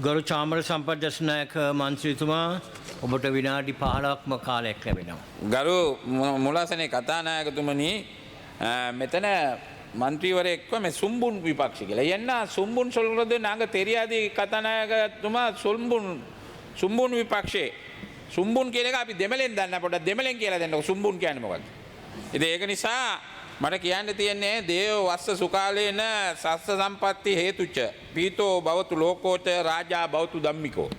ගරු චාමර සම්පදස්නායක මන්ත්‍රීතුමා ඔබට විනාඩි 15ක්ම කාලයක් ලැබෙනවා. ගරු මුලාසනේ කතානායකතුමනි මෙතන மந்திரிவரைக்கும் சும்புன் விபாட்சிகள் என்ன சும்புன் சொல்றது நாங்கள் தெரியாது கதாநாயகத்துமா சும்புன் විපක්ෂේ සුම්බුන් කියන එක අපි දෙමළෙන් දන්න පොඩ්ඩක් දෙමළෙන් කියලා දෙන්නකො සුම්බුන් කියන්නේ මොකක්ද? ඉතින් ඒක නිසා මට කියන්න තියෙන්නේ දේව වස්ස සුකාලේන සස්ස සම්පatti හේතුච්ච පීතෝ භවතු ලෝකෝච රාජා භවතු ධම්මිකෝ.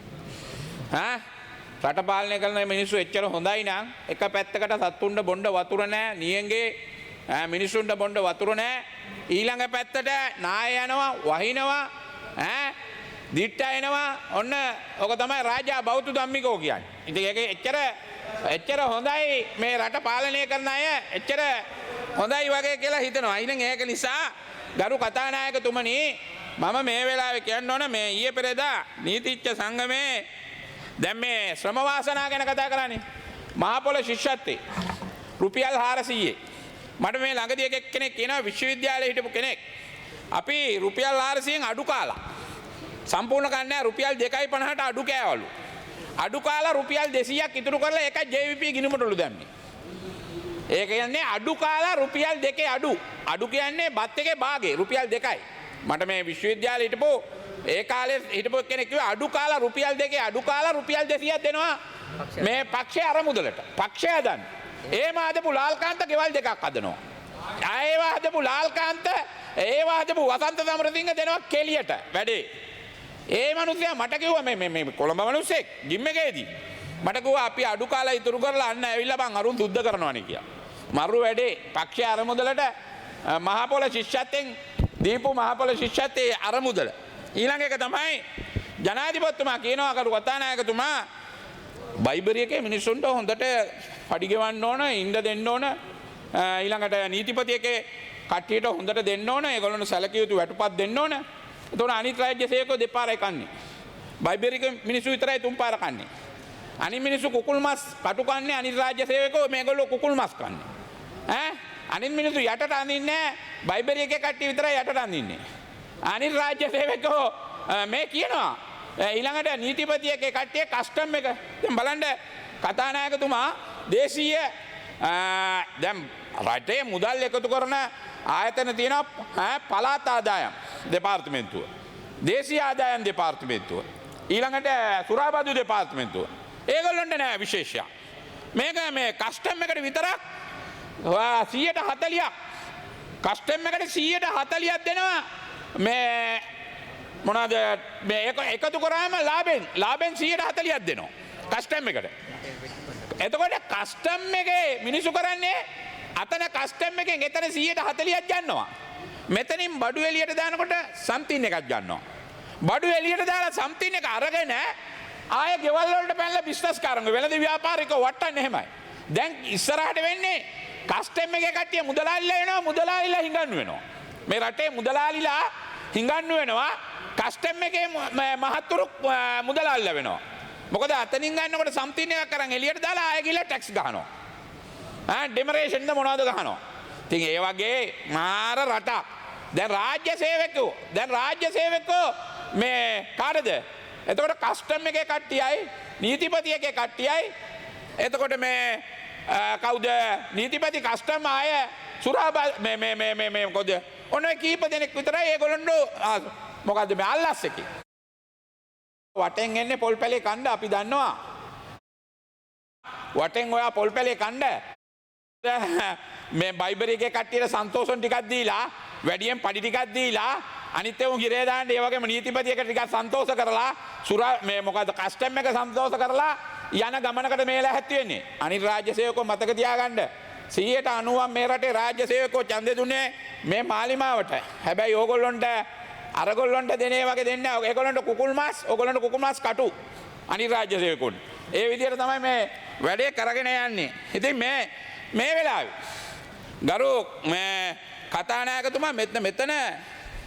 රට පාලනය කරන මිනිස්සු එච්චර හොඳයි නම් එක පැත්තකට සත්තුන්ට බොණ්ඩ වතුර නැහැ නියංගේ මිනිසුන්ට බොණ්ඩ වතුර නැහැ ඊළඟ පැත්තට නාය යනවා වහිනවා දිට්ටා එනවා ඔන්න ඔක තමයි රාජා බෞද්ධ ධම්මිකෝ කියන්නේ. ඉතින් ඒක එච්චර හොඳයි මේ රට පාලනය කරන අය එච්චර හොඳයි වගේ කියලා හිතනවා. ඉතින් ඒක නිසා ගරු කතානායකතුමනි මම මේ වෙලාවේ කියන්න ඕන මේ ඊයේ පෙරේදා නීතිඥ සංගමේ දැන් මේ ශ්‍රම වාසනා ගැන කතා කරන්නේ. මහ පොළ ශිෂ්‍යත්වයේ රුපියල් 400 මට මේ ළඟදී කෙනෙක් කියනවා විශ්වවිද්‍යාලයේ හිටපු කෙනෙක් අපි රුපියල් 400න් අඩු කාලා සම්පූර්ණ කන්නේ රුපියල් 2.50ට අඩු කෑවලු. අඩු කාලා රුපියල් 200ක් ඉතුරු කරලා ඒක JVP ගිණුමටලු දැම්මේ. ඒ කියන්නේ අඩු කාලා රුපියල් 2 අඩු. අඩු කියන්නේ බත් එකේ භාගේ රුපියල් 2යි. මට මේ විශ්වවිද්‍යාලේ හිටපු ඒ කාලේ හිටපු කෙනෙක් කිව්වා අඩු කාලා රුපියල් 2 අඩු කාලා රුපියල් 200ක් දෙනවා මේ පක්ෂය අරමුදලට. පක්ෂය හදන්න. ඒව හදපු ලාල්කාන්ත ගෙවල් දෙකක් හදනවා. ඒව හදපු ලාල්කාන්ත ඒව හදපු වසන්ත සමරසිංහ දෙනවා කෙලියට වැඩේ. ඒ මිනිස්සයා මට කිව්වා මේ කොළඹ මිනිස්සෙක් ජිම් එකේදී මට කිව්වා අපි අඩු කාලා ඉතුරු කරලා අන්න ඇවිල්ලා බං අරුන් සුද්ධ කරනවානේ කියලා. මරු වැඩේ පක්ෂය අරමුදලට මහ පොළ ශිෂ්‍යත්වයෙන් දීපු මහ පොළ ශිෂ්‍යත්වයේ අරමුදල. ඊළඟ එක තමයි ජනාධිපතිතුමා කියනවා කරු කතානායකතුමා බයිබරි එකේ මිනිස්සුන්ට හොඳට පඩි ගෙවන්න ඕන ඉන්න දෙන්න ඕන ඊළඟට නීතිපතියකේ කට්ටියට හොඳට දෙන්න ඕන ඒගොල්ලන්ට සැලකිය යුතු වැටුපත් දෙන්න ඕන. එතකොට අනිත් රාජ්‍ය සේවකයෝ දෙපාරයි කන්නේ. බයිබරි එකේ මිනිස්සු විතරයි තුන් පාර කන්නේ. අනිත් මිනිස්සු කුකුල් මස් කටු කන්නේ අනිත් රාජ්‍ය සේවකයෝ මේගොල්ලෝ කුකුල් මස් කන්නේ. අනිත් මිනිස්සු යටට අඳින්නේ බයිබරි එකේ කට්ටිය විතරයි යටට අඳින්නේ. අනිත් රාජ්‍ය සේවකයෝ මේ කියනවා ඊළඟට නීතිපතියකේ කට්ටිය කස්ටම් එක දැන් බලන්න කතානායකතුමා දේශීය දැන් රටේ මුදල් එකතු කරන ආයතන තියෙනවා පළාත් ආදායම් දෙපාර්තමේන්තුව දේශීය ආදායම් දෙපාර්තමේන්තුව ඊළඟට සුරාබදු දෙපාර්තමේන්තුව ඒගොල්ලන්ට නෑ විශේෂයක් මේක මේ කස්ටම් එකට විතරක් 140ක් කස්ටම් එකට 140ක් දෙනවා මේ මොනවාද මේ එකතු කරාම ලාභෙන් 140ක් දෙනවා කස්ටම් එකට. එතකොට කස්ටම් එකේ මිනිස්සු කරන්නේ අතන කස්ටම් එකෙන් එතන 140ක් ගන්නවා. මෙතනින් බඩු එළියට දානකොට සම්තින් එකක් ගන්නවා. බඩු එළියට දාලා සම්තින් එක අරගෙන ආය ගෙවල් වලට පැනලා බිස්නස් කරනවා. වෙළඳ ව්‍යාපාරිකව වටන්නේ එහෙමයි. දැන් ඉස්සරහට වෙන්නේ කස්ටම් එකේ කට්ටිය මුදලාලිලා වෙනවා මුදලාලිලා හිඟන්නු වෙනවා. මේ රටේ මුදලාලිලා හිඟන්නු වෙනවා කස්ටම් එකේ මහත්තුරු මුදලාලිලා වෙනවා. මොකද අතනින් ගන්නකොට සම්තින් එකක් අරන් එළියට දාලා ආය ගිහලා ටැක්ස් ගහනවා. ඩෙමරේෂන්ද මොනවද ගහනවා. ඉතින් ඒ වගේ මාර රටක්. දැන් රාජ්‍ය සේවකෝ මේ කාටද? එතකොට කස්ටම් එකේ කට්ටියයි නීතිපති එකේ කට්ටියයි එතකොට මේ කවුද නීතිපති කස්ටම් ආය මේ මොකද ඔන්න කීප දෙනෙක් විතරයි ඒගොල්ලන්ට මොකද්ද මේ අල්ලස් එකේ වටෙන් එන්නේ පොල් පැලේ කණ්ඩ අපි දන්නවා. වටෙන් ඔයා පොල් පැලේ කණ්ඩ මේ බයිබරි එකේ කට්ටියට සන්තෝෂන් ටිකක් දීලා වැඩියෙන් පඩි ටිකක් දීලා අනිත් ඒවා ගිරේ දාන්න ඒ වගේම නීතිපතියකට ටිකක් සන්තෝෂ කරලා මේ මොකද්ද කස්ටම් එක සන්තෝෂ කරලා යන ගමනකට මේලා හැත්ති වෙන්නේ. අනිත් රාජ්‍ය සේවකෝ මතක තියාගන්න 90% මේ රටේ රාජ්‍ය සේවකෝ ඡන්දේ දුන්නේ මේ මාලිමාවට. හැබැයි ඕගොල්ලොන්ට අරගොල්ලොන්ට දෙනේ වගේ දෙන්නේ ඒගොල්ලන්ට කුකුල් මාස් ඕගොල්ලන්ට කුකුල් මාස් කටු අනිත් රාජ්‍ය සේවකෝන්. ඒ විදිහට තමයි මේ වැඩේ කරගෙන යන්නේ. ඉතින් මේ වෙලාවේ ගරු මේ කතානායකතුමා මෙතන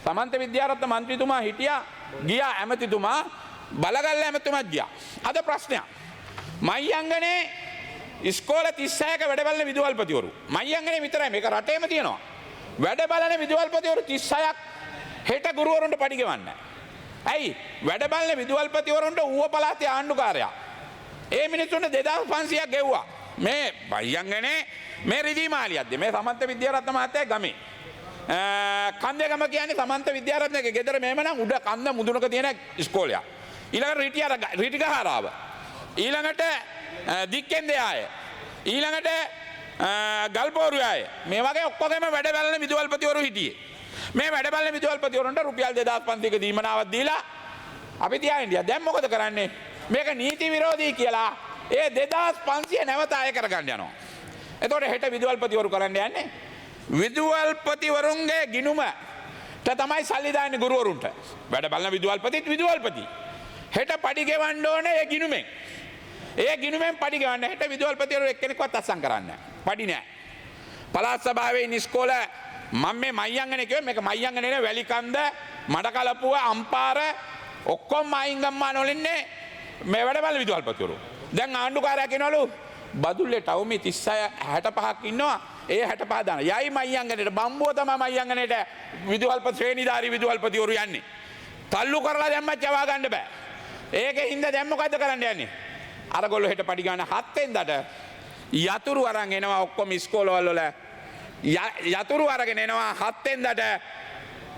සමන්ත විද්‍යාරත්න මන්ත්‍රීතුමා හිටියා ගියා ඇමතිතුමා බලගල්ල ඇමතිතුමා ගියා. අද ප්‍රශ්නයක් මයංගනේ ඉස්කෝල 36ක වැඩ බලන විදුහල්පතිවරු මයංගනේ විතරයි මේක රටේම තියෙනවා. වැඩ බලන විදුහල්පතිවරු 36ක් හෙට ගුරුවරුන්ට පඩි ගෙවන්නේ. ඇයි වැඩ බලන විදුහල්පතිවරුන්ට ඌව පළාතේ ආණ්ඩුකාරයා ඒ මිනිස්සුන්ට 2500ක් ගෙව්වා. මේ බයියංගනේ මේ රිදී මාලියක්ද මේ සමන්ත විද්‍යාරත්න මහත්තයා ගමේ. කන්දේගම කියන්නේ සමන්ත විද්‍යාරත්නගේ ගෙදර මේම නම් උඩ කන්ද මුදුනක තියෙන ඉස්කෝලයක්. ඊළඟට රිටිගහරාව. ඊළඟට දික්කෙන්දයාය. ඊළඟට ගල්පෝරුවය. මේ වගේ ඔක්කොගෙම වැඩ බලන විදුහල්පතිවරු හිටියේ. මේ වැඩ බලන විදුහල්පතිවරුන්ට රුපියල් 2500ක දීමනාවක් දීලා අපි තියා ඉන්දියා. දැන් මොකද කරන්නේ? මේක නීති විරෝධී කියලා ඒ 2500 නැවත අය කරගන්න යනවා. එතකොට හෙට විදුහල්පතිවරු කරන්න යන්නේ විදුහල්පතිවරුන්ගේ ගිණුමට තමයි සල්ලි දාන්නේ ගුරුවරුන්ට. වැඩ බලන විදුහල්පතිත් විදුහල්පති. හෙට පඩි ගෙවන්න ඕනේ ඒ ගිණුමෙන්. ඒ ගිණුමෙන් පඩි ගෙවන්න හෙට විදුහල්පතිවරු එක්කෙනෙක්වත් අත්සන් කරන්නේ නැහැ. පඩි නැහැ. පළාත් සභාවේ ඉස්කෝල මම මේ මයියංගනේ කිව්වේ මේක මයියංගනේ නේ වැලිකන්ද මඩකලපුව අම්පාර ඔක්කොම මයිංගම්මාන වලින්නේ මේ වැඩ බලන විදුහල්පතිවරු. දැන් ආණ්ඩුකාරයා කියනවලු බදුල්ලේ ටවුමේ 36 65ක් ඉන්නවා. ඒ 65 දාන. යයි මයියංගනේට බම්බුව තමයි මයියංගනේට විදුහල්පති ශ්‍රේණිධාරී විදුහල්පතිවරු යන්නේ. තල්ලු කරලා දැම්මත් යවා ගන්න බෑ. ඒකේ හින්දා දැන් මොකද්ද කරන්න යන්නේ? අරගොල්ලෝ හෙට පඩි ගන්න 7 වෙනිදාට යතුරු අරන් එනවා ඔක්කොම ඉස්කෝලවල වල. යතුරු අරගෙන එනවා 7 වෙනිදාට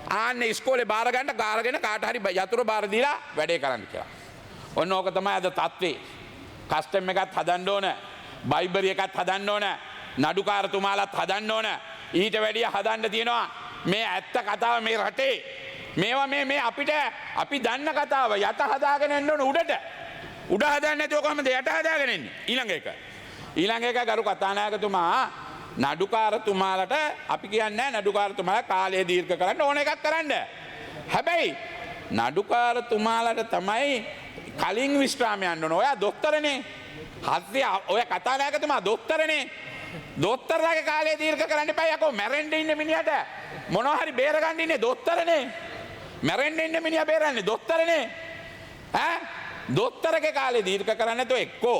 ආන්න ඉස්කෝලේ බාර ගන්න කාරගෙන කාට හරි යතුරු බාර දීලා වැඩේ කරන්න කියලා. ඔන්න ඕක තමයි අද තත්ත්වේ. කස්ටම් එකත් හදන්න ඕන. බයිබරි එකත් හදන්න ඕන. නඩුකාරතුමාලත් හදන්න ඕන. ඊට වැඩිය හදන්න තියෙනවා මේ ඇත්ත කතාව මේ රටේ. මේවා මේ අපිට අපි දන්න කතාව යට හදාගෙන එන්න ඕන උඩට. උඩ හදන්නේ නැතුව කොහමද යට හදාගෙන එන්නේ? ඊළඟ එක ගරු කතානායකතුමා නඩුකාරතුමාලට අපි කියන්නේ නඩුකාරතුමාලා කාලය දීර්ඝ කරන්න ඕන එකක් කරන්න. හැබැයි නඩුකාරතුමාලට තමයි කලින් විශ්‍රාම යන්න ඕන. ඔයා දොස්තරනේ. ඔය කතානායකතුමා දොස්තරනේ. දොස්තරලාගේ කාලය දීර්ඝ කරන්න එපා යකෝ. මැරෙන්න ඉන්න මිනිහට මොනවා හරි බේර ගන්න ඉන්නේ දොස්තරනේ. මැරෙන්න ඉන්න මිනිහා බේරන්නේ දොස්තරනේ. ඈ දොස්තරගේ කාලය දීර්ඝ කරන්න නැතුව එක්කෝ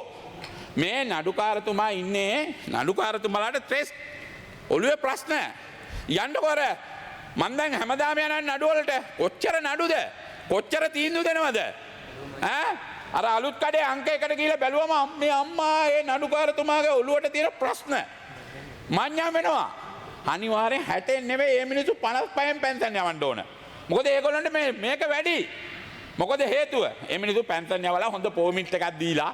මේ නඩුකාරතුමා ඉන්නේ නඩුකාරතුමාලාට ට්‍රෙස් ඔළුවේ ප්‍රශ්න යන්නකොර මම දැන් හැමදාම යන නඩුවලට කොච්චර නඩුද කොච්චර තීන්දුව දෙනවද ඈ අර අලුත් කඩේ අංක එකට ගිහලා බැලුවම මේ අම්මා ඒ නඩුකාරතුමාගේ ඔළුවට තියෙන ප්‍රශ්න මඤ්ඤා වෙනවා අනිවාර්යෙන් 60 නෙවෙයි මේ මිනිස්සු 55න් පෙන්ෂන් යවන්න ඕන මොකද ඒගොල්ලන්ට මේක වැඩි මොකද හේතුව මේ මිනිස්සු පෙන්ෂන් යවලා හොඳ පොමිට් එකක් දීලා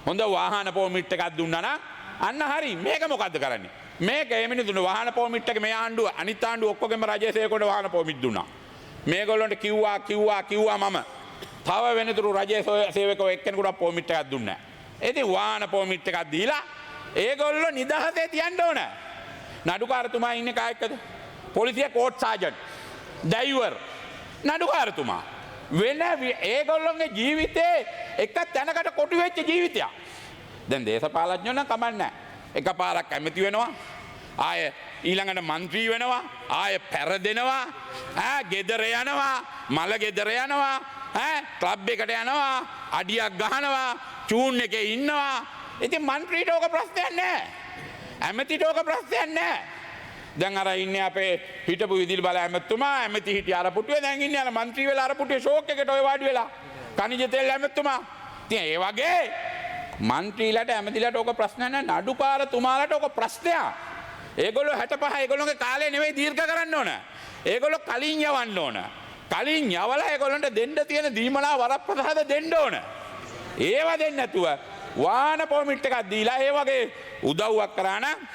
හොඳ වාහන පොමිට් එකක් දුන්නා නම් අන්න හරි මේක මොකද්ද කරන්නේ මේක මේ මිනිස්සුන්ට වාහන පොමිට් එක මේ ආණ්ඩුව අනිත් ආණ්ඩුව ඔක්කොගෙම රජයේ සේවකවට වාහන පොමිට් දුන්නා මේගොල්ලන්ට කිව්වා මම තව වෙනතුරු රජයේ සේවකව එක්කෙනෙකුට පොමිට් එකක් දුන්නේ නැහැ ඉතින් වාහන පොමිට් එකක් දීලා ඒගොල්ලෝ නිදහසේ තියන්න ඕන නඩුකාරතුමා ඉන්නේ කායකද පොලිසිය කෝට් සාජන්ට් ඩ්‍රයිවර් නඩුකාරතුමා වෙන ඒගොල්ලොන්ගේ ජීවිතේ එක තැනකට කොටු වෙච්ච ජීවිතයක්. දැන් දේශපාලඥයෝ නම් කමන්නේ. එකපාරක් ඇමති වෙනවා. ආය ඊළඟට മന്ത്രി වෙනවා. ආය පෙරදෙනවා. ගෙදර යනවා. මල ගෙදර යනවා. ක්ලබ් එකට යනවා. අඩියක් ගහනවා. චූන් එකේ ඉන්නවා. ඉතින් മന്ത്രിට ඕක ප්‍රශ්නයක් නැහැ. ඇමතිට ඕක ප්‍රශ්නයක් නැහැ. දැන් අර ඉන්නේ අපේ හිටපු විදුලි බල ඇමතුමා ඇමති හිටිය අර පුටුවේ දැන් ඉන්නේ අර മന്ത്രി වෙලා අර පුටුවේ ෂෝක් එකට ඔය වාඩි වෙලා කනිජ තෙල් ඇමතුමා ඉතින් ඒ වගේ മന്ത്രിලාට ඇමතිලාට ඕක ප්‍රශ්න නැහැ නඩුකාරතුමාලාට ඕක ප්‍රශ්නයක් ඒගොල්ලෝ 65 ඒගොල්ලෝගේ කාලේ නෙවෙයි දීර්ඝ කරන්න ඕන ඒගොල්ලෝ කලින් යවන්න ඕන කලින් යවලා ඒගොල්ලන්ට දෙන්න තියෙන දීමනා වරප්‍රසාද දෙන්න ඕන ඒව දෙන්නේ නැතුව වාහන පොමිට් එකක් දීලා ඒ වගේ උදව්වක් කරා නම්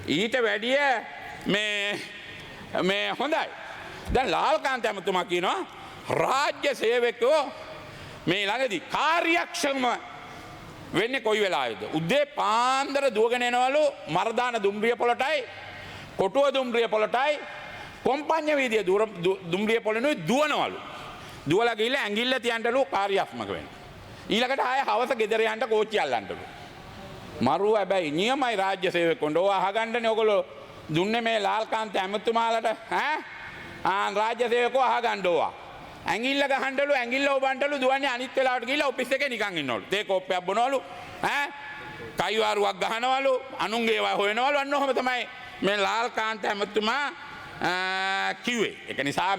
ඊට වැඩිය මේ හොඳයි දැන් ලාල්කාන්ත ඇමතුමා කියනවා රාජ්‍ය සේවකයෝ මේ ළඟදී කාර්යක්ෂම වෙන්නේ කොයි වෙලාවේද උදේ පාන්දර දුවගෙන එනවලු මර්දාන දුම්රිය පොළටයි කොටුව දුම්රිය පොළටයි කොම්පඤ්ඤ වීදියේ දුම්රිය පොළනුයි දුවනවලු දුවලා ගිහලා ඇඟිල්ල තියන්නලු කාර්යාත්මක වෙන්න ඊළඟට ආය හවස ගෙදර යන්න කෝච්චිය අල්ලන්නලු මරුව හැබැයි නියමයි රාජ්‍ය සේවකයන්ට ඕවා අහගන්නනේ ඔයගොල්ලෝ දුන්නේ මේ ලාල්කාන්ත ඇමතුමාලට රාජ්‍ය සේවකෝ අහගන්න ඕවා ඇඟිල්ල ගහන්නලු ඇඟිල්ල ඔබන්ටලු දුවන්නේ අනිත් වෙලාවට ගිහලා ඔෆිස් එකේ නිකන් ඉන්නවලු තේ කෝප්පයක් බොනවලු කයිවාරුවක් ගහනවලු අනුන්ගේ ඒවා හොයනවලු අන්න ඔහොම තමයි මේ ලාල්කාන්ත ඇමතුමා කිව්වේ ඒක නිසා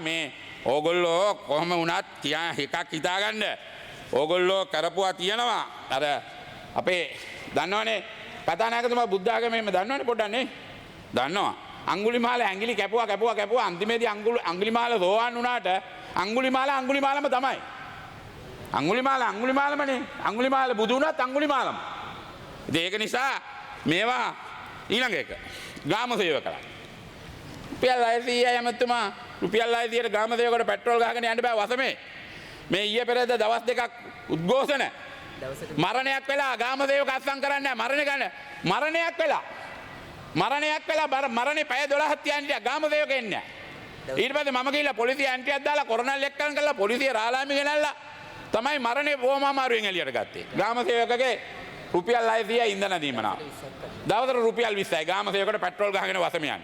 ඕගොල්ලෝ කොහොම වුණත් කියා එකක් හිතාගන්න. ඕගොල්ලෝ කරපුවා තියෙනවා. අර අපේ දන්නවනේ කතානායකතුමා බුද්ධ ආගමේම දන්නවනේ පොඩ්ඩක් දන්නවා. අඟුලිමාල ඇඟිලි කැපුවා අන්තිමේදී අඟුලිමාල සෝවාන් වුණාට අඟුලිමාලම තමයි. අඟුලිමාලමනේ. අඟුලිමාල බුදු වුණත් අඟුලිමාලම. ඉතින් ඒක නිසා මේවා ඊළඟ එක ග්‍රාම සේවකලා. රුපියල් 600 ඇමතුමා රුපියල් 600ට ග්‍රාම සේවකවට පෙට්‍රෝල් ගහගෙන යන්න බෑ වසමේ. මේ ඊයේ පෙරේද දවස් දෙකක් උද්ඝෝෂණ මරණයක් වෙලා ග්‍රාම සේවක අත්සන් කරන්නේ මරණයක් වෙලා මරණේ පැය 12ක් තියන්නේ ග්‍රාම සේවක එන්නේ. ඊට පස්සේ මම ගිහිල්ලා පොලිසිය ඇන්ටියක් දාලා කොරෝනා ලෙක්කම් කරලා පොලිසිය රාලාමි ගෙනල්ලා තමයි මරණේ බොහොම අමාරුවෙන් එළියට ගත්තේ. ග්‍රාම සේවකගේ රුපියල් 600 ඉන්ධන දීමනා. දවසට රුපියල් 20යි ග්‍රාම සේවකට පෙට්‍රෝල් ගහගෙන වසම යන්නේ.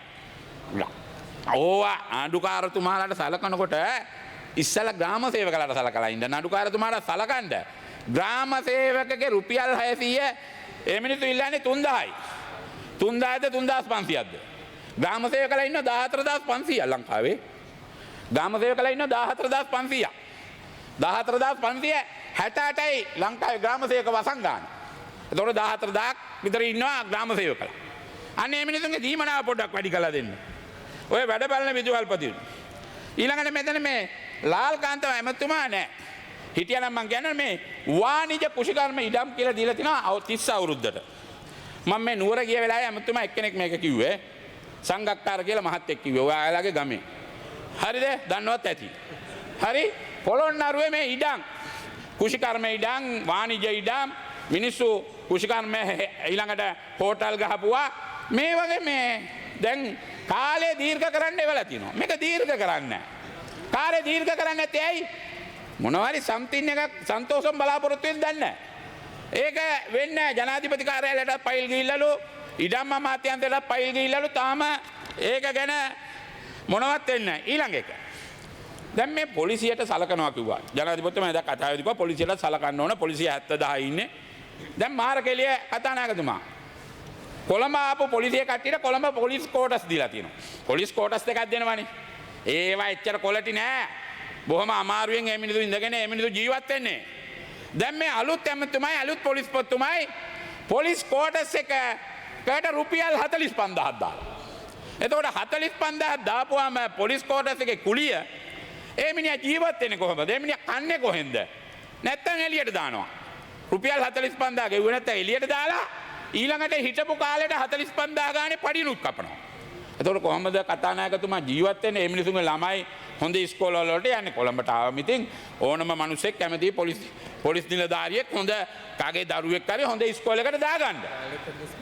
ඕවා ආණ්ඩුකාරතුමාලාට සලකනකොට ඉස්සල ග්‍රාම සේවකලාට සලකලා ඉන්න නඩුකාරතුමාට සලකන්න ග්‍රාම සේවකගේ රුපියල් 600 ඒ මිනිස්සු ඉල්ලන්නේ 3000යි 3000ද 3500ක්ද ග්‍රාම සේවකලා ඉන්න 14500 ලංකාවේ ග්‍රාම සේවකලා ඉන්න 14500 14568යි ලංකාවේ ග්‍රාම සේවක වසන් ගන්න. එතකොට 14000ක් විතර ඉන්නවා ග්‍රාම සේවකලා. අන්න මේ මිනිස්සුන්ගේ දීමනාව පොඩ්ඩක් වැඩි කරලා දෙන්න. ඔය වැඩ බලන විදුහල්පති ඊළඟට මෙතන මේ ලාල්කාන්තව ඇමතුමා නෑ. හිටියනම් මං කියන්නේ මේ වාණිජ කුෂිකර්ම ඉඩම් කියලා දීලා තිනවා 30 අවුරුද්දට. මම මේ නුවර ගිය වෙලාවේ ඇමතුමා එක්කෙනෙක් මේක කිව්වේ. සංගක්කාර කියලා මහත්තයෙක් කිව්වේ. ඔයාලගේ ගමේ. හරිද? දන්නවත් ඇති. හරි? පොළොන්නරුවේ මේ ඉඩම් කුෂිකර්ම ඉඩම් වාණිජ ඉඩම් මිනිස්සු කුෂිකර්ම ඊළඟට හෝටල් ගහපුවා මේ වගේ මේ දැන් කාලේ දීර්ඝ කරන්න එවලා තිනවා. මේක දීර්ඝ කරන්නේ නැහැ. කාලේ දීර්ඝ කරන්නේ නැත්තේ ඇයි? මොනවාරි සම්තින් එකක් සන්තෝෂම් බලාපොරොත්තු වෙන්න දන්නේ නැහැ. ඒක වෙන්නේ නැහැ. ජනාධිපති කාර්යාලයට ෆයිල් ගිහිල්ලාලු ඉඩම් අමාත්‍යාංශයට ෆයිල් ගිහිල්ලාලු තාම ඒක ගැන මොනවත් වෙන්නේ නැහැ. ඊළඟ එක. දැන් මේ පොලිසියට සලකනවා කිව්වා. ජනාධිපතිතුමා එදා කතාවේදී කිව්වා පොලිසියට සලකන්න ඕන. පොලිසිය 70 ඉන්නේ. දැන් මාරකෙලිය කතානායකතුමා කොළඹ ආපු පොලිසිය කට්ටියට කොළඹ පොලිස් කෝටස් දීලා තියෙනවා. පොලිස් කෝටස් දෙකක් දෙනවනේ. ඒවා එච්චර කොලටි නෑ. බොහොම අමාරුවෙන් මේ මිනිස්සු ඉඳගෙන මේ මිනිස්සු ජීවත් වෙන්නේ. දැන් මේ අලුත් ඇමතුමයි අලුත් පොලිස් පොත්තුමයි පොලිස් කෝටස් එකකට රුපියල් 45000ක් දාලා. එතකොට 45000ක් දාපුවාම පොලිස් කෝටස් එකේ කුලිය ඒ මිනිහා ජීවත් වෙන්නේ කොහොමද? ඒ මිනිහා කන්නේ කොහෙන්ද? නැත්තම් එළියට දානවා. රුපියල් 45000 ගෙවුවේ නැත්තම් එළියට දාලා ඊළඟට හිටපු කාලෙට 45000 ගානේ පඩිනුත් කපනවා. එතකොට කොහොමද කතානායකතුමා ජීවත් වෙන්නේ? මේ මිනිසුන්ගේ ළමයි හොඳ ඉස්කෝල වලට යන්නේ. කොළඹට ආවම ඉතින් ඕනම මිනිහෙක් කැමති පොලිස් නිලධාරියෙක් හොඳ කගේ දරුවෙක් හරි හොඳ ඉස්කෝලයකට දාගන්න.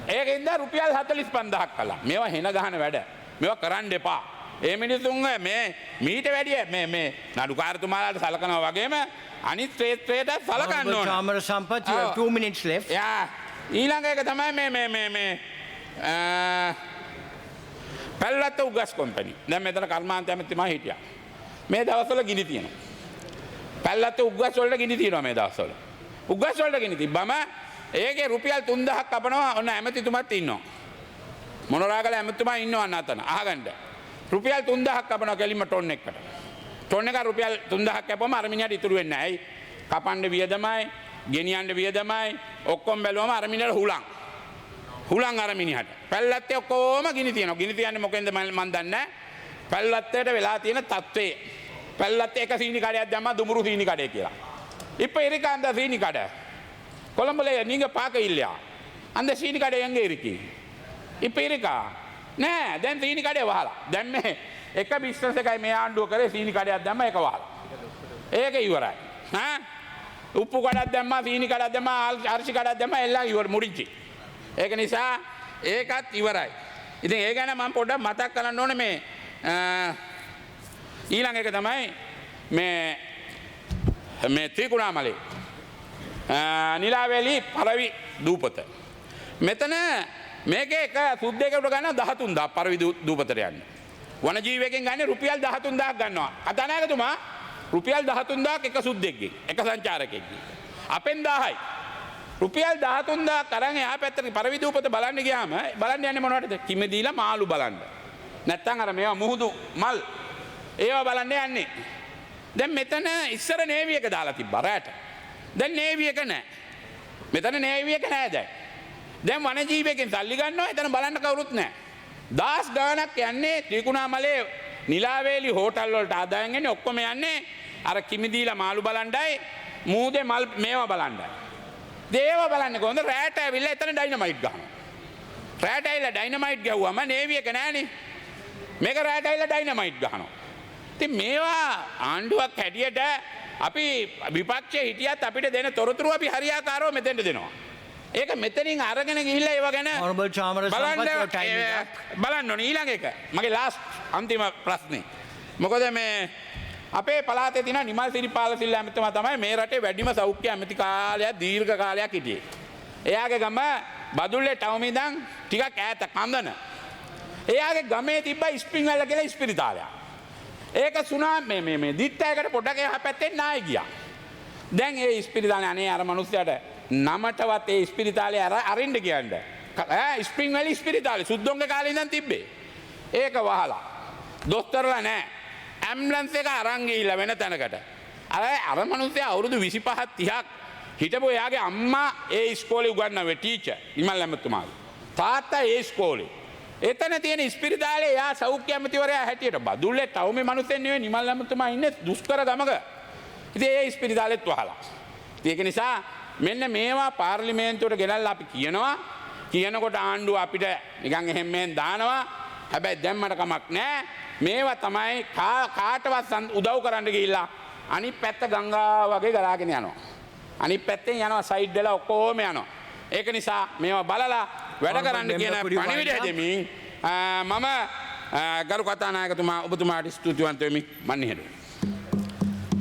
ඒකෙන්ද රුපියල් 45000ක් කළා. මේවා හෙන ගහන වැඩ. මේවා කරන්න එපා. මේ මිනිසුන් මේ මීට වැඩිය මේ නඩුකාරතුමාලාට සලකනවා වගේම අනිත් ශ්‍රේෂ්ඨයට සලකන්න ඕන. Chamber Sampath, you have 2 minutes left. ඊළඟ එක තමයි මේ පැල්ලත්ත උගස් කොම්පැනි. දැන් මෙතන කර්මාන්ත ඇමතිතුමා හිටියා. මේ දවස්වල ගිනි තියෙනවා. පැල්ලත්ත උගස් වලට ගිනි තියෙනවා මේ දවස්වල. උගස් වලට ගිනි තිබ්බම ඒකේ රුපියල් 3000ක් කපනවා. ඔන්න ඇමතිතුමත් ඉන්නවා. මොනරාගල ඇමතිතුමා ඉන්නවා නැතන. අහගන්න. රුපියල් 3000ක් කපනවා කෙලින්ම ටොන් එකකට. ටොන් එක රුපියල් 3000ක් කැපුවම අර මිනිහට ඉතුරු වෙන්නේ නැහැ. කපන්න වියදමයි, ගෙනියන්න වියදමයි ඔක්කොම බැලුවම අර මිනිහට හුලං අර මිනිහට. පැල්ලත්තේ ඔක්කොම ගිනි තියෙනවා. ගිනි තියන්නේ මොකෙන්ද මන් දන්නේ නැහැ. පැල්ලත්තේට වෙලා තියෙන තත්ත්වය. පැල්ලත්තේ එක සීනි කඩයක් දැම්මා දුමුරු සීනි කඩේ කියලා. இப்ப இருக்கு அந்த சீனி கடை. கொழம்புல நீங்க பார்க்க இல்லையா? அந்த சீனி கடை எங்க இருக்கு? இப்ப இருக்கா? නෑ දැන් සීනි කඩේ වහලා. දැන් මේ එක බිස්නස් එකයි මේ ආණ්ඩුව කරේ සීනි කඩයක් දැම්ම ඒක වහලා. ඒක ඉවරයි. උප්පු කඩක් දැම්මා සීනි කඩක් දැම්මා අර්ශි කඩක් දැම්මා එල්ලන් ඉවර මුඩිච්චි. ඒක නිසා ඒකත් ඉවරයි. ඉතින් ඒ ගැන මම පොඩ්ඩක් මතක් කරන්න ඕනේ මේ ඊළඟ එක තමයි මේ ත්‍රිකුණාමලේ නිලාවැලි පරවි දූපත. මෙතන මේකේ එක සුද්දෙකුට ගන්න 13000 පරවි දූපතට යන්නේ. වනජීවියෙක්ගෙන් ගන්නේ රුපියල් 13000ක් ගන්නවා. කතානායකතුමා රුපියල් 13000ක් එක සුද්දෙක්ගෙන් එක සංචාරකයෙක්ගෙන්. අපෙන් 1000යි. රුපියල් 13000ක් අරන් එහා පැත්තට පරවි දූපත බලන්න ගියාම බලන්න යන්නේ මොනවටද? කිම දීලා මාළු බලන්න. නැත්තම් අර මේවා මුහුදු මල් ඒවා බලන්න යන්නේ. දැන් මෙතන ඉස්සර නේවි එක දාලා තිබ්බා රැට. දැන් නේවි එක නැහැ. මෙතන නේවි එක නැහැ දැන්. දැන් වනජීවිකෙන් සල්ලි ගන්නවා එතන බලන්න කවුරුත් නැහැ. දාස් ගානක් යන්නේ ත්‍රිකුණාමලේ නිලාවේලි හෝටල් වලට ආදායම් එන්නේ ඔක්කොම යන්නේ අර කිමිදීලා මාළු බලණ්ඩයි මූදේ මල් මේවා බලණ්ඩයි. දේව බලන්නේ කොහොමද රැට ඇවිල්ලා එතන ඩයිනමයිට් ගහනවා. රැට ඇවිල්ලා ඩයිනමයිට් ගැහුවම නේවි එක නැහනේ. මේක රැට ඇවිල්ලා ඩයිනමයිට් ගහනවා. ඉතින් මේවා ආණ්ඩුවක් හැටියට අපි විපක්ෂයේ හිටියත් අපිට දෙන තොරතුරු අපි හරියාකාරව මෙතෙන්ට දෙනවා. ඒක මෙතනින් අරගෙන ගිහිල්ලා ඒව ගැන Honorable Chamara Sampath, බලන්න ඕනේ ඊළඟ එක. මගේ ලාස්ට් අන්තිම ප්‍රශ්නේ. මොකද මේ අපේ පළාතේ තියෙන නිමල් සිරිපාල සිල්වා ඇමතිතුමා තමයි මේ රටේ වැඩිම සෞඛ්‍ය ඇමති කාලයක් දීර්ඝ කාලයක් හිටියේ. එයාගේ ගම බදුල්ලේ ටවුම ඉඳන් ටිකක් ඈත කන්දන. එයාගේ ගමේ තිබ්බ ස්ප්‍රින්ග් වැල්ල කියලා ස්පිරිතාලයක්. ඒක සුනා මේ දිත්තයකට පොඩ්ඩක් එහා පැත්තෙන් නායි ගියා. දැන් ඒ ස්පිරිතාලේ අනේ අර මිනිස්සයාට නමටවත් ඒ ස්පිරිතාලේ අරින්න කියන්නේ. ස්ප්‍රින්ග් වැලි ස්පිරිතාලේ සුද්දොන්ගේ කාලේ ඉඳන් තිබ්බේ. ඒක වහලා. දොස්තරලා නැහැ. ඇම්බුලන්ස් එක අරන් ගිහිල්ලා වෙන තැනකට. අර මිනිස්සයා අවුරුදු 25ක් 30ක් හිටපු එයාගේ අම්මා ඒ ඉස්කෝලේ උගන්වන්නේ ටීචර් නිමල් ඇමතුමාගේ. තාත්තා ඒ ඉස්කෝලේ. එතන තියෙන ස්පිරිතාලේ එයා සෞඛ්‍ය ඇමතිවරයා හැටියට බදුල්ලේ ටවුමේ මිනිස්සුන් නෙවෙයි නිමල් ඇමතුමා ඉන්නේ දුෂ්කර ගමක. ඉතින් ඒ ස්පිරිතාලෙත් වහලා. ඒක නිසා මෙන්න මේවා පාර්ලිමේන්තුවට ගෙනල්ලා අපි කියනකොට ආණ්ඩුව අපිට නිකන් එහෙම මෙහෙන් දානවා. හැබැයි දැම්මට කමක් නැහැ. මේවා තමයි කාටවත් උදව් කරන්න ගිහිල්ලා අනිත් පැත්ත ගංගා වගේ ගලාගෙන යනවා. අනිත් පැත්තෙන් යනවා සයිඩ් වල ඔක්කොම යනවා. ඒක නිසා මේවා බලලා වැඩ කරන්න කියන පණිවිඩය දෙමින් මම ගරු කතානායකතුමා ඔබතුමාට ස්තුතිවන්ත වෙමි. මන් නිහඬව.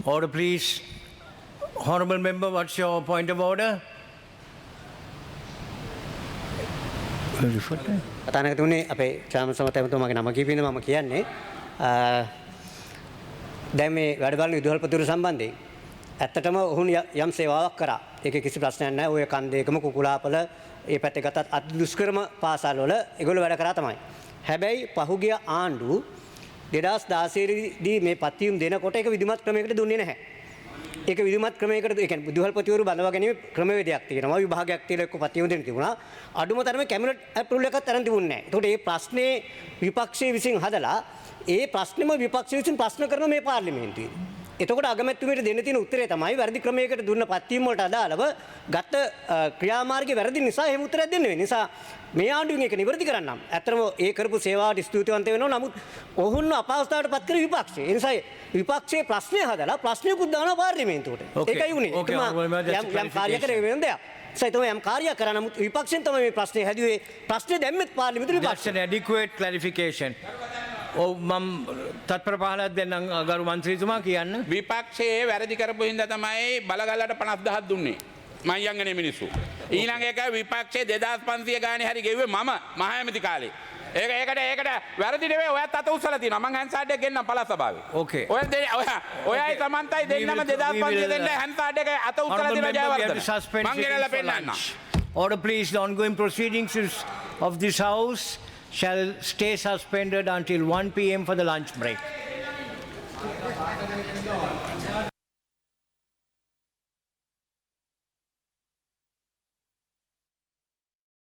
Order please. Honorable member, what's your point of order? කතානායකතුමනි අපේ චාමර සමත් ඇමතුමාගේ නම කියපින්ද මම කියන්නේ දැන් මේ වැඩ බලන විදුහල්පතිවරු සම්බන්ධයෙන් ඇත්තටම ඔවුන් යම් සේවාවක් කරා. ඒකේ කිසි ප්‍රශ්නයක් නැහැ. ඔය කන්දේකම කුකුලාපල ඒ පැත්තේ ගතත් අති දුෂ්කරම පාසල් වල ඒගොල්ලෝ වැඩ කරා තමයි. හැබැයි පහුගිය ආණ්ඩුව 2016 දී මේ පත්වීම් දෙනකොට ඒක විධිමත් ක්‍රමයකට දුන්නේ නැහැ. ඒක විධිමත් ක්‍රමයකට ඒ කියන්නේ විදුහල්පතිවරු බඳවා ගැනීම ක්‍රමවේදයක් තියෙනවා. විභාගයක් තියලා එක්ක පත්වීම් දෙන්න තිබුණා. අඩුම තරමේ කැබිනට් ඇප්‍රූවල් එකක් තරම් තිබුණේ නැහැ. ඒකට මේ ප්‍රශ්නේ විපක්ෂයේ විසින් හදලා ඒ ප්‍රශ්නෙම විපක්ෂයේ විසින් ප්‍රශ්න කරන මේ පාර්ලිමේන්තුවේ. එතකොට අගමැතිතුමියට දෙන්න තියෙන උත්තරේ තමයි වැරදි ක්‍රමයකට දුන්න පත්වීම් වලට අදාළව ගත ක්‍රියාමාර්ගයේ වැරදි නිසා එහෙම උත්තරයක් දෙන්න වෙන්නේ. නිසා මේ ආණ්ඩුවෙන් ඒක නිවැරදි කරන්නම්. ඇත්තටම ඒ කරපු සේවාවට ස්තුතිවන්ත වෙනවා. නමුත් ඔවුන්ව අපහසුතාවට පත් කර විපක්ෂය. ඒ නිසා විපක්ෂයේ ප්‍රශ්නේ හදලා ප්‍රශ්නයකුත් දානවා පාර්ලිමේන්තුවට. ඒකයි උනේ. යම් කාර්යකරේ වෙන දෙයක්. සයිතම යම් කාර්යයක් කරා නමුත් විපක්ෂෙන් තමයි මේ ප්‍රශ්නේ හැදුවේ. ප්‍රශ්නේ දැම්මෙත් පාර්ලිමේන්තුවේ විපක්ෂය. That's an adequate clarification. මම තත්පර 15ක් දෙන්නම් ගරු මන්ත්‍රීතුමා කියන්න. විපක්ෂයේ වැරදි කරපු හින්දා තමයි බලගල්ලට 50000ක් දුන්නේ. මයංගනේ මිනිස්සු. ඊළඟ එක විපක්ෂයේ 2500 ගානේ හරි ගෙව්වේ මම මහ ඇමති කාලේ. ඒකට වැරදි නෙවෙයි ඔයත් අත උස්සලා තියෙනවා. මං හැන්සාඩ් එක ගෙන්නම් පළාත් සභාවේ. Okay. ඔයයි සමන්තයි දෙන්නම 2500 දෙන්න හැන්සාඩ් එක අත උස්සලා Honorable තියෙනවා member, we have to Jayawardena. suspend මං ගෙනල්ලා sitting for පෙන්නන්න. lunch. Order please. The ongoing proceedings of this house shall stay suspended until 1 p.m. for the lunch break.